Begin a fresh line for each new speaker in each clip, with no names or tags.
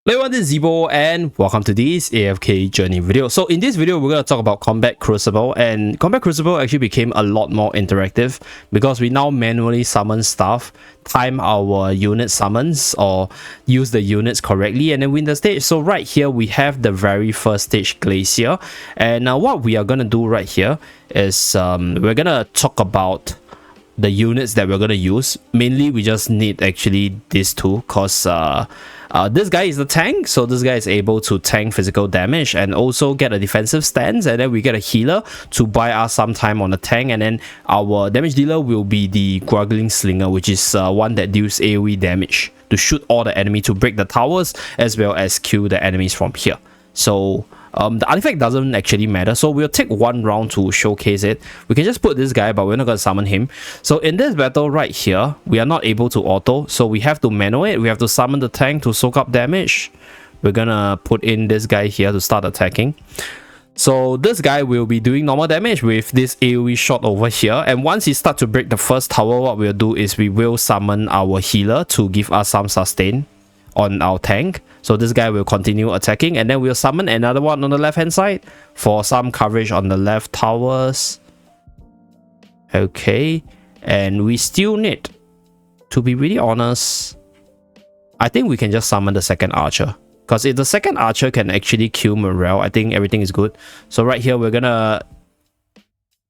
Hello everyone, this is Zeeebo and welcome to this AFK journey video. So in this video, we're going to talk about Combat Crucible, and Combat Crucible actually became a lot more interactive because we now manually summon stuff, time our unit summons or use the units correctly and then win the stage. So right here, we have the very first stage, Glacier. And now what we are going to do right here is we're going to talk about the units that we're going to use. Mainly, we just need actually these two because this guy is the tank, so this guy is able to tank physical damage and also get a defensive stance, and then we get a healer to buy us some time on the tank, and then our damage dealer will be the Gruggling Slinger, which is one that deals AoE damage to shoot all the enemy to break the towers as well as kill the enemies from here. So the artifact doesn't actually matter, so we'll take one round to showcase it. We can just put this guy, but we're not going to summon him. So in this battle right here, we are not able to auto, so we have to manual it. We have to summon the tank to soak up damage. We're going to put in this guy here to start attacking. So this guy will be doing normal damage with this AoE shot over here, and once he starts to break the first tower, what we'll do is we will summon our healer to give us some sustain on our tank. So this guy will continue attacking, and then we'll summon another one on the left hand side for some coverage on the left towers. Okay, and we still need, to be really honest, I think we can just summon the second archer, because if the second archer can actually kill morale, I think everything is good. So right here we're gonna,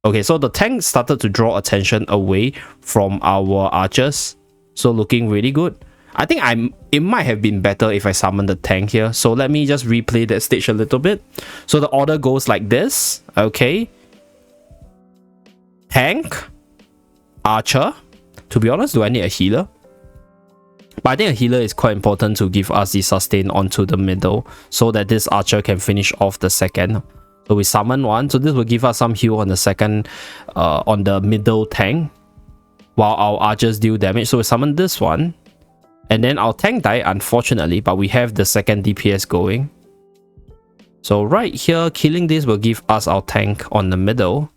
okay, so the tank started to draw attention away from our archers, so looking really good. I think it might have been better if I summoned the tank here. So let me just replay that stage a little bit. So the order goes like this. Okay. Tank. Archer. To be honest, do I need a healer? But I think a healer is quite important to give us the sustain onto the middle so that this archer can finish off the second. So we summon one. So this will give us some heal on the second, on the middle tank, while our archers deal damage. So we summon this one. And then our tank died, unfortunately, but we have the second DPS going. So right here, killing this will give us our tank on the middle.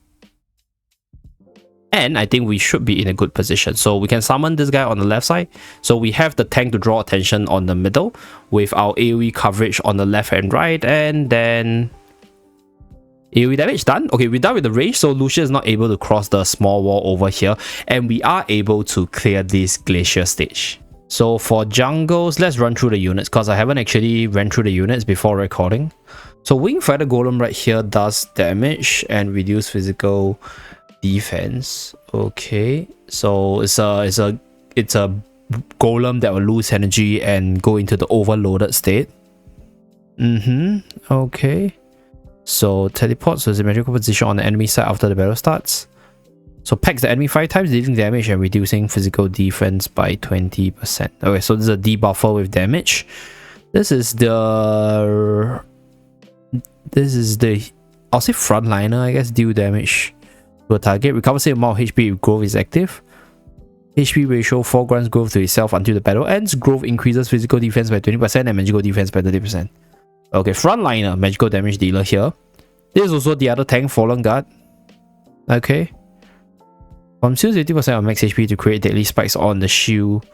And I think we should be in a good position. So we can summon this guy on the left side. So we have the tank to draw attention on the middle with our AoE coverage on the left and right. And then AoE damage done. Okay, we're done with the range. So Lucia is not able to cross the small wall over here. And we are able to clear this glacier stage. So for jungles, let's run through the units because I haven't actually ran through the units before recording. So Wing Fighter Golem right here does damage and reduce physical defense. Okay, so it's a golem that will lose energy and go into the overloaded state. Okay. So teleports to the magical position on the enemy side after the battle starts. So packs the enemy 5 times, dealing damage and reducing physical defense by 20%. Okay, so this is a debuffer with damage. This is the I'll say frontliner, I guess, deal damage to a target. Recover same amount of HP if growth is active. HP ratio 4 grants growth to itself until the battle ends. Growth increases physical defense by 20% and magical defense by 30%. Okay, frontliner, magical damage dealer here. This is also the other tank, Fallen Guard. Okay. Consumes 50% of max HP to create deadly spikes on the shield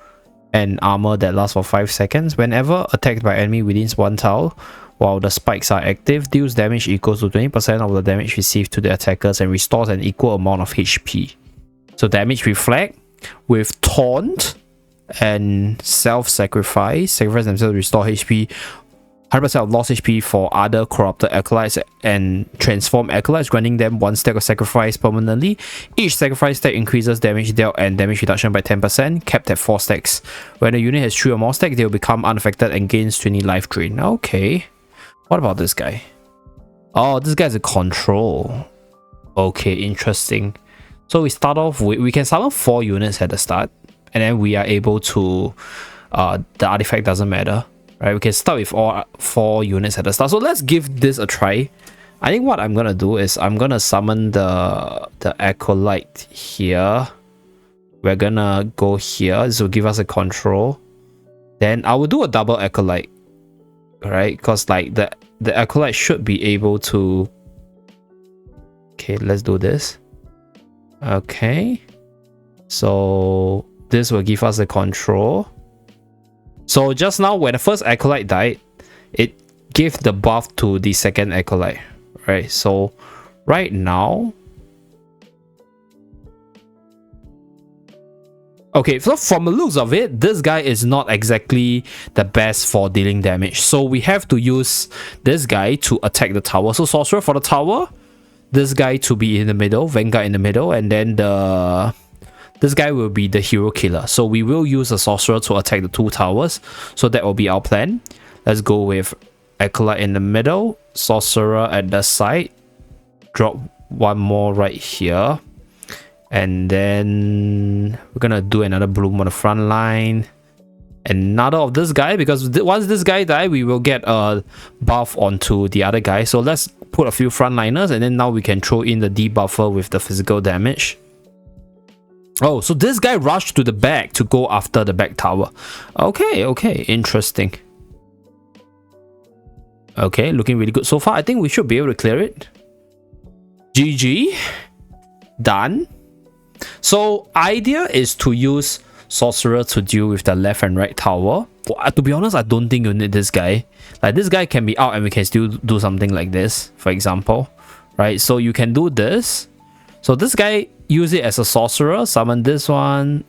and armor that lasts for 5 seconds. Whenever attacked by enemy within 1 tile, while the spikes are active, deals damage equals to 20% of the damage received to the attackers and restores an equal amount of HP. So damage reflect with taunt and self-sacrifice. Sacrifice themselves to restore HP. 100% of lost HP for other corrupted acolytes and transform acolytes, granting them 1 stack of sacrifice permanently. Each sacrifice stack increases damage dealt and damage reduction by 10%, capped at 4 stacks. When a unit has 3 or more stacks, they will become unaffected and gains 20 life drain. Okay. What about this guy? Oh, this guy's a control. Okay, interesting. So we start off with, we can summon 4 units at the start, and then we are able to, the artifact doesn't matter. Right, we can start with all 4 units at the start. So let's give this a try. I think what I'm gonna do is I'm gonna summon the acolyte here. We're gonna go here. This will give us a control. Then I will do a double acolyte. Right, because like the acolyte should be able to. Okay, let's do this. Okay, so this will give us a control. So just now when the first acolyte died, it gave the buff to the second acolyte, right? So right now, okay, so from the looks of it, this guy is not exactly the best for dealing damage. So we have to use this guy to attack the tower. So sorcerer for the tower, this guy to be in the middle, Vanguard in the middle, and then this guy will be the hero killer. So we will use a sorcerer to attack the 2 towers. So that will be our plan. Let's go with acolyte in the middle, sorcerer at the side, drop 1 more right here, and then we're gonna do another bloom on the front line, another of this guy, because once this guy die, we will get a buff onto the other guy. So let's put a few frontliners, and then now we can throw in the debuffer with the physical damage. Oh, so this guy rushed to the back to go after the back tower. Okay, interesting. Okay, looking really good so far. I think we should be able to clear it. GG. Done. So idea is to use sorcerer to deal with the left and right tower. To be honest, I don't think you need this guy. Like, this guy can be out and we can still do something like this, for example. Right, so you can do this. So this guy, use it as a sorcerer, summon this one,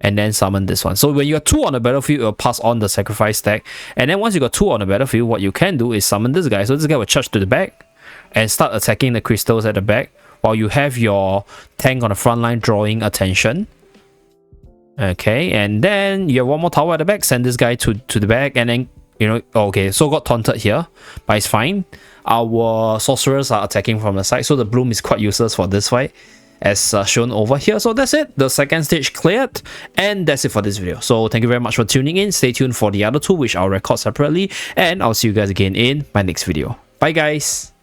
and then summon this one. So when you got 2 on the battlefield, you'll pass on the sacrifice stack. And then once you got 2 on the battlefield, what you can do is summon this guy. So this guy will charge to the back and start attacking the crystals at the back, while you have your tank on the front line drawing attention. Okay, and then you have 1 more tower at the back, send this guy to the back, and then, you know, okay, so got taunted here, but it's fine. Our sorcerers are attacking from the side, so the bloom is quite useless for this fight, as shown over here. So that's it, the second stage cleared, and that's it for this video. So thank you very much for tuning in. Stay tuned for the other 2, which I'll record separately, and I'll see you guys again in my next video. Bye guys.